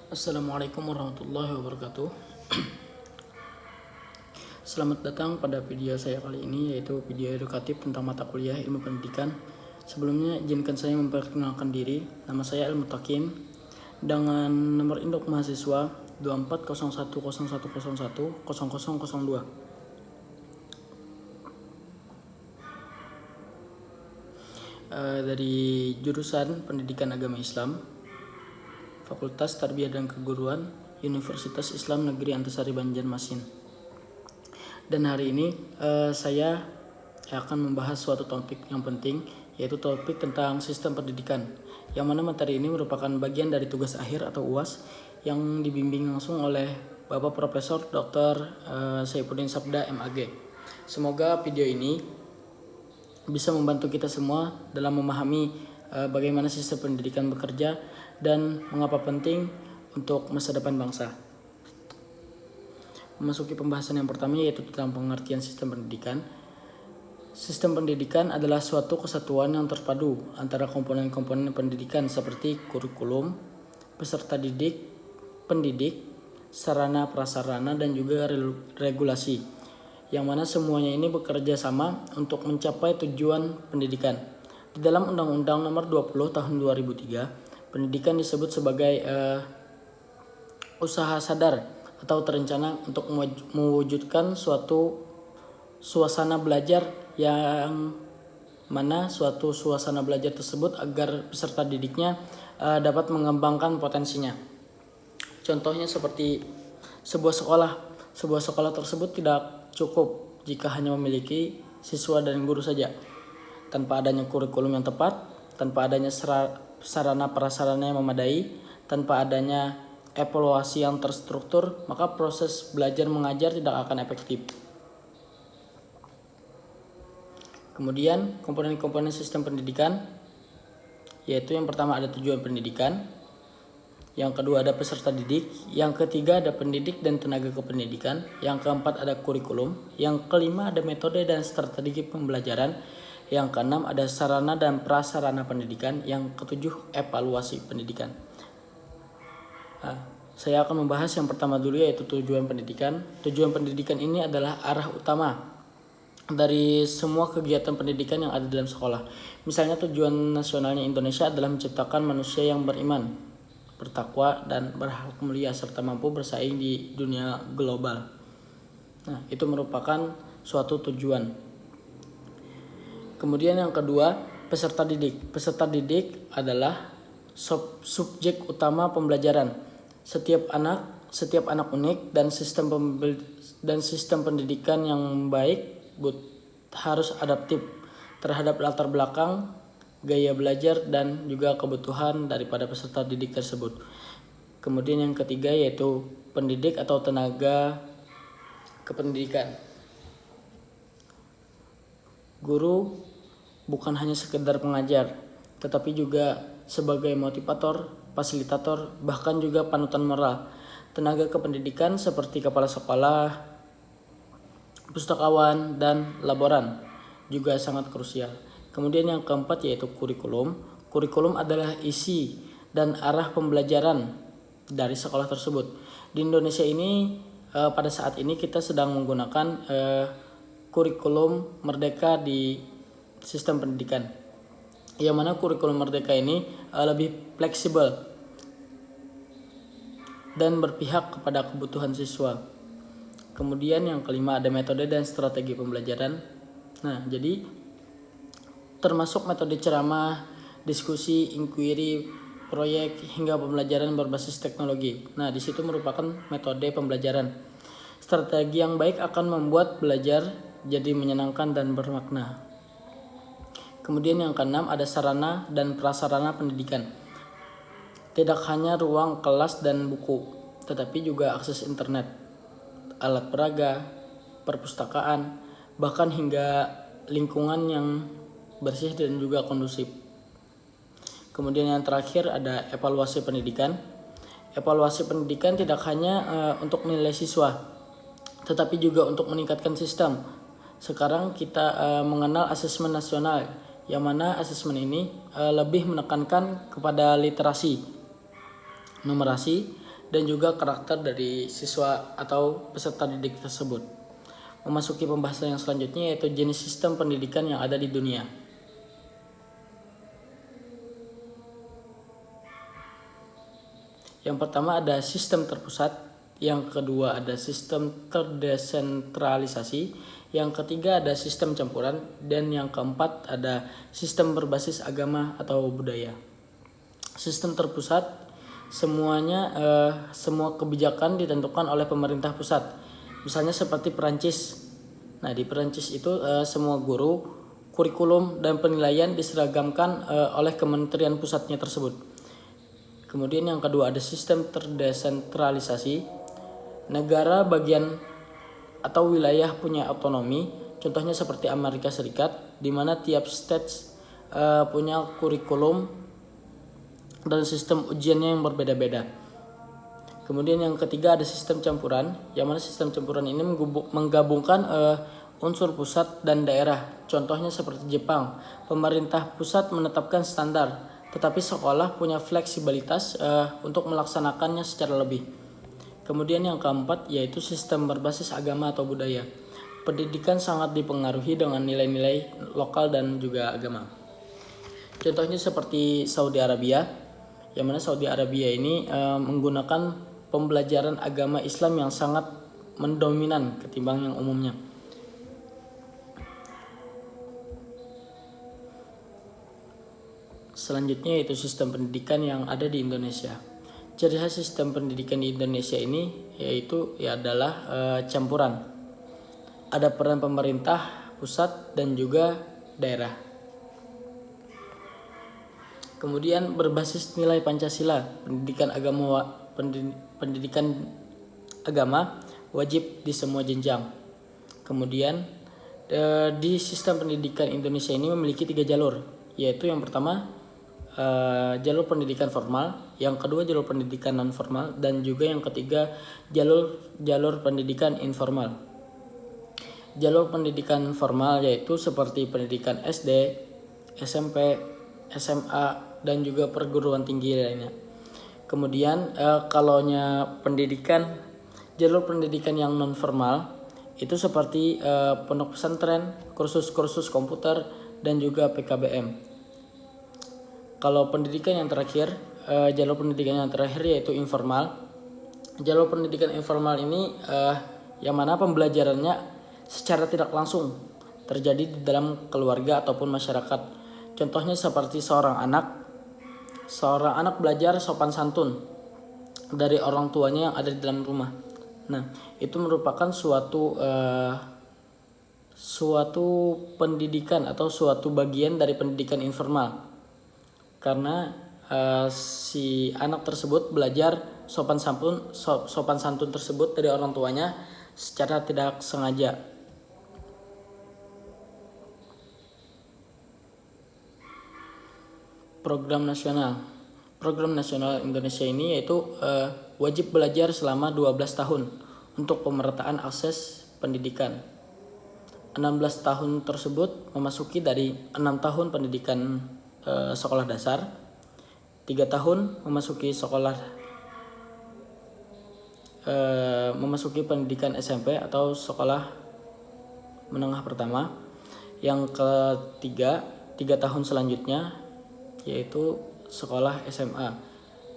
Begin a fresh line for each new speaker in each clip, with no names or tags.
Assalamualaikum warahmatullahi wabarakatuh. Selamat datang pada video saya kali ini, yaitu video edukatif tentang mata kuliah ilmu pendidikan. Sebelumnya izinkan saya memperkenalkan diri. Nama saya Al-Mutakin dengan nomor induk mahasiswa 240101010002. Dari jurusan Pendidikan Agama Islam, Fakultas Tarbiyah dan Keguruan, Universitas Islam Negeri Antasari Banjarmasin. Dan hari ini saya akan membahas suatu topik yang penting, yaitu topik tentang sistem pendidikan, yang mana materi ini merupakan bagian dari tugas akhir atau UAS yang dibimbing langsung oleh Bapak Profesor Dr. Saifuddin Sabda MAG. Semoga video ini bisa membantu kita semua dalam memahami bagaimana sistem pendidikan bekerja dan mengapa penting untuk masa depan bangsa. Memasuki pembahasan yang pertama, yaitu tentang pengertian sistem pendidikan. Sistem pendidikan adalah suatu kesatuan yang terpadu antara komponen-komponen pendidikan seperti kurikulum, peserta didik, pendidik, sarana prasarana, dan juga regulasi, yang mana semuanya ini bekerja sama untuk mencapai tujuan pendidikan. Di dalam Undang-Undang Nomor 20 Tahun 2003, pendidikan disebut sebagai usaha sadar atau terencana untuk mewujudkan suatu suasana belajar, yang mana suatu suasana belajar tersebut agar peserta didiknya dapat mengembangkan potensinya. Contohnya seperti sebuah sekolah. Sebuah sekolah tersebut tidak cukup jika hanya memiliki siswa dan guru saja. Tanpa adanya kurikulum yang tepat, tanpa adanya sarana prasarana yang memadai, tanpa adanya evaluasi yang terstruktur, maka proses belajar mengajar tidak akan efektif. Kemudian komponen-komponen sistem pendidikan, yaitu yang pertama ada tujuan pendidikan, yang kedua ada peserta didik, yang ketiga ada pendidik dan tenaga kependidikan, yang keempat ada kurikulum, yang kelima ada metode dan strategi pembelajaran, yang keenam ada sarana dan prasarana pendidikan, yang ketujuh evaluasi pendidikan. Saya akan membahas yang pertama dulu, yaitu tujuan pendidikan. Tujuan pendidikan ini adalah arah utama dari semua kegiatan pendidikan yang ada dalam sekolah. Misalnya tujuan nasionalnya Indonesia adalah menciptakan manusia yang beriman, bertakwa, dan berakhlak mulia, serta mampu bersaing di dunia global. Nah, itu merupakan suatu tujuan. Kemudian yang kedua, peserta didik. Peserta didik adalah subjek utama pembelajaran. Setiap anak unik, dan sistem pendidikan yang baik harus adaptif terhadap latar belakang, gaya belajar, dan juga kebutuhan daripada peserta didik tersebut. Kemudian yang ketiga, yaitu pendidik atau tenaga kependidikan. Guru bukan hanya sekedar pengajar, tetapi juga sebagai motivator, fasilitator, bahkan juga panutan moral. Tenaga kependidikan seperti kepala sekolah, pustakawan, dan laboran juga sangat krusial. Kemudian yang keempat, yaitu kurikulum. Kurikulum adalah isi dan arah pembelajaran dari sekolah tersebut. Di Indonesia ini pada saat ini kita sedang menggunakan kurikulum merdeka di sistem pendidikan, yang mana kurikulum merdeka ini lebih fleksibel dan berpihak kepada kebutuhan siswa. Kemudian yang kelima ada metode dan strategi pembelajaran. Nah, jadi termasuk metode ceramah, diskusi, inquiry, proyek, hingga pembelajaran berbasis teknologi. Nah, di situ merupakan metode pembelajaran. Strategi yang baik akan membuat belajar jadi menyenangkan dan bermakna. Kemudian yang keenam ada sarana dan prasarana pendidikan. Tidak hanya ruang kelas dan buku, tetapi juga akses internet, alat peraga, perpustakaan, bahkan hingga lingkungan yang bersih dan juga kondusif. Kemudian yang terakhir ada evaluasi pendidikan. Evaluasi pendidikan tidak hanya untuk menilai siswa, tetapi juga untuk meningkatkan sistem. Sekarang kita mengenal asesmen nasional, yang mana asesmen ini lebih menekankan kepada literasi, numerasi, dan juga karakter dari siswa atau peserta didik tersebut. Memasuki pembahasan yang selanjutnya yaitu jenis sistem pendidikan yang ada di dunia. Yang pertama ada sistem terpusat, yang kedua ada sistem terdesentralisasi, yang ketiga ada sistem campuran, dan yang keempat ada sistem berbasis agama atau budaya. Sistem terpusat, semua kebijakan ditentukan oleh pemerintah pusat. Misalnya seperti Perancis. Nah, di Perancis itu semua guru, kurikulum, dan penilaian diseragamkan oleh kementerian pusatnya tersebut. Kemudian yang kedua ada sistem terdesentralisasi. Negara bagian atau wilayah punya otonomi. Contohnya seperti Amerika Serikat, di mana tiap states punya kurikulum dan sistem ujiannya yang berbeda-beda. Kemudian yang ketiga ada sistem campuran, yang mana sistem campuran ini menggabungkan unsur pusat dan daerah. Contohnya seperti Jepang, pemerintah pusat menetapkan standar, tetapi sekolah punya fleksibilitas untuk melaksanakannya secara lebih. Kemudian yang keempat yaitu sistem berbasis agama atau budaya. Pendidikan sangat dipengaruhi dengan nilai-nilai lokal dan juga agama. Contohnya seperti Saudi Arabia, yang mana Saudi Arabia ini menggunakan pembelajaran agama Islam yang sangat mendominan ketimbang yang umumnya. Selanjutnya yaitu sistem pendidikan yang ada di Indonesia. Ciri khas sistem pendidikan di Indonesia ini adalah campuran. Ada peran pemerintah pusat dan juga daerah. Kemudian berbasis nilai Pancasila, pendidikan agama wajib di semua jenjang. Kemudian di sistem pendidikan Indonesia ini memiliki 3 jalur, yaitu yang pertama jalur pendidikan formal, yang kedua jalur pendidikan non formal, dan juga yang ketiga jalur pendidikan informal. Jalur pendidikan formal yaitu seperti pendidikan SD, SMP, SMA, dan juga perguruan tinggi lainnya. Kemudian jalur pendidikan yang non formal itu seperti pondok pesantren, kursus-kursus komputer, dan juga PKBM. Kalau pendidikan yang terakhir, jalur pendidikan yang terakhir yaitu informal. Jalur pendidikan informal ini yang mana pembelajarannya secara tidak langsung terjadi di dalam keluarga ataupun masyarakat. Contohnya seperti seorang anak belajar sopan santun dari orang tuanya yang ada di dalam rumah. Nah, itu merupakan suatu pendidikan atau suatu bagian dari pendidikan informal. Karena si anak tersebut belajar sopan santun tersebut dari orang tuanya secara tidak sengaja. Program nasional Indonesia ini yaitu wajib belajar selama 12 tahun untuk pemerataan akses pendidikan. 16 tahun tersebut memasuki dari 6 tahun pendidikan sekolah dasar, 3 tahun memasuki pendidikan SMP atau sekolah menengah pertama. Yang ketiga, 3 tahun selanjutnya yaitu sekolah SMA,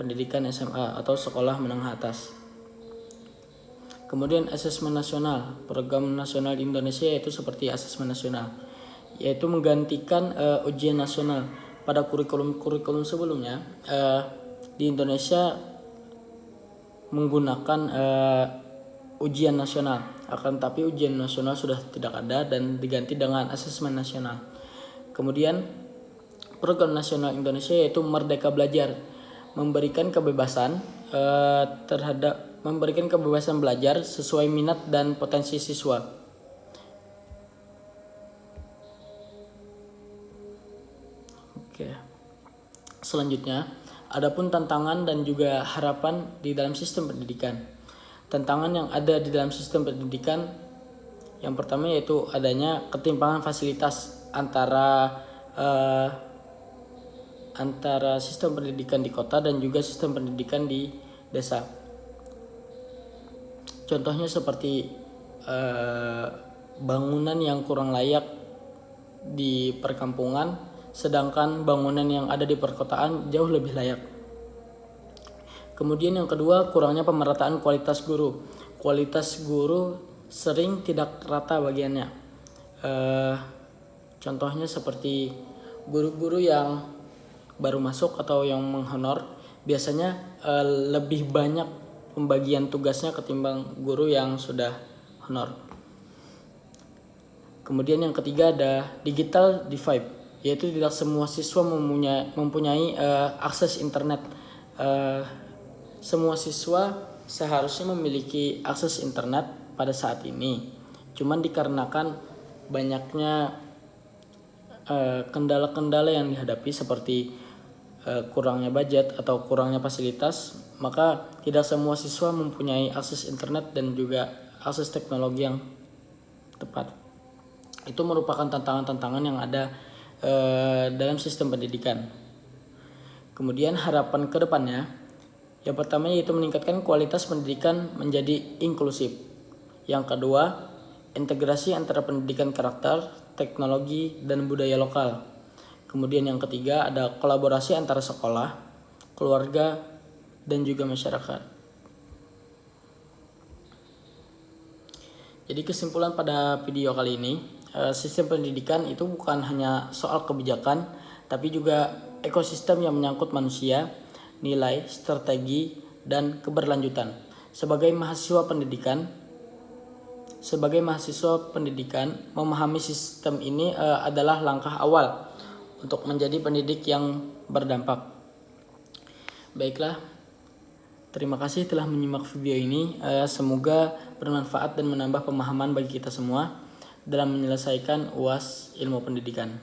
pendidikan SMA atau sekolah menengah atas. Kemudian asesmen nasional, program nasional di Indonesia yaitu seperti asesmen nasional, yaitu menggantikan ujian nasional. Pada kurikulum sebelumnya di Indonesia menggunakan ujian nasional, akan tapi ujian nasional sudah tidak ada dan diganti dengan asesmen nasional. Kemudian program nasional Indonesia yaitu Merdeka Belajar, memberikan kebebasan belajar sesuai minat dan potensi siswa. Oke. Selanjutnya, adapun tantangan dan juga harapan di dalam sistem pendidikan. Tantangan yang ada di dalam sistem pendidikan yang pertama yaitu adanya ketimpangan fasilitas antara sistem pendidikan di kota dan juga sistem pendidikan di desa. Contohnya seperti bangunan yang kurang layak di perkampungan, sedangkan bangunan yang ada di perkotaan jauh lebih layak. Kemudian yang kedua, kurangnya pemerataan kualitas guru. Kualitas guru sering tidak rata bagiannya. Contohnya seperti guru-guru yang baru masuk atau yang menghonor biasanya lebih banyak pembagian tugasnya ketimbang guru yang sudah honor. Kemudian yang ketiga ada digital divide, yaitu tidak semua siswa mempunyai akses internet. Semua siswa seharusnya memiliki akses internet pada saat ini, cuman dikarenakan banyaknya kendala-kendala yang dihadapi seperti kurangnya budget atau kurangnya fasilitas, maka tidak semua siswa mempunyai akses internet dan juga akses teknologi yang tepat. Itu merupakan tantangan-tantangan yang ada dalam sistem pendidikan. Kemudian harapan ke depannya, yang pertama yaitu meningkatkan kualitas pendidikan menjadi inklusif. Yang kedua, integrasi antara pendidikan karakter, teknologi, dan budaya lokal. Kemudian yang ketiga ada kolaborasi antara sekolah, keluarga, dan juga masyarakat. Jadi kesimpulan pada video kali ini, sistem pendidikan itu bukan hanya soal kebijakan, tapi juga ekosistem yang menyangkut manusia, nilai, strategi, dan keberlanjutan. Sebagai mahasiswa pendidikan, memahami sistem ini adalah langkah awal untuk menjadi pendidik yang berdampak. Baiklah, terima kasih telah menyimak video ini. Semoga bermanfaat dan menambah pemahaman bagi kita semua dalam menyelesaikan UAS Ilmu Pendidikan.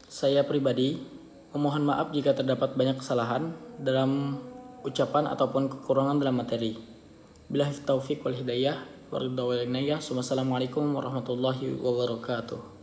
Saya pribadi memohon maaf jika terdapat banyak kesalahan dalam ucapan ataupun kekurangan dalam materi. Billahi taufiq wal hidayah. Wassalamualaikum warahmatullahi wabarakatuh.